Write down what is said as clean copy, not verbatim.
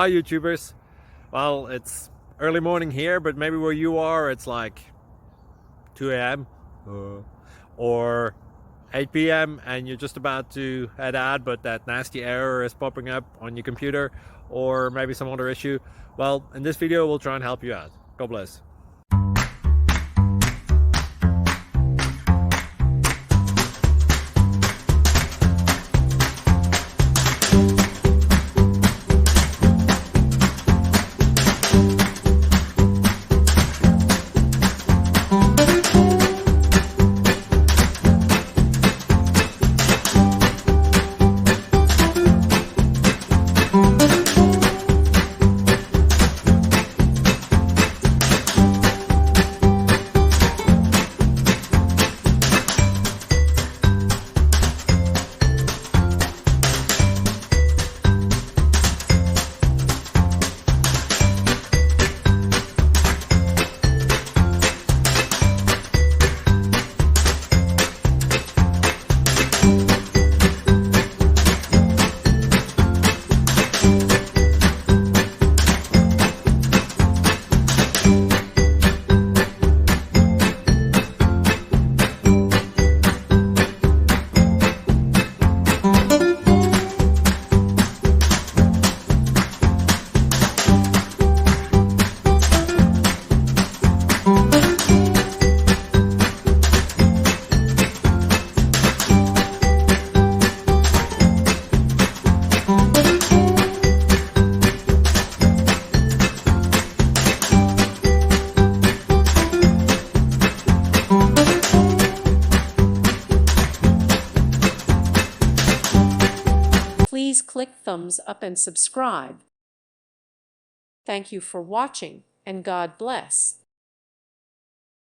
Hi YouTubers. Well, it's early morning here, but maybe where you are it's like 2 a.m. or 8 p.m. and you're just about to head out, but that nasty error is popping up on your computer, or maybe some other issue. Well, in this video we'll try and help you out. God bless. Please click thumbs up and subscribe. Thank you for watching, and God bless.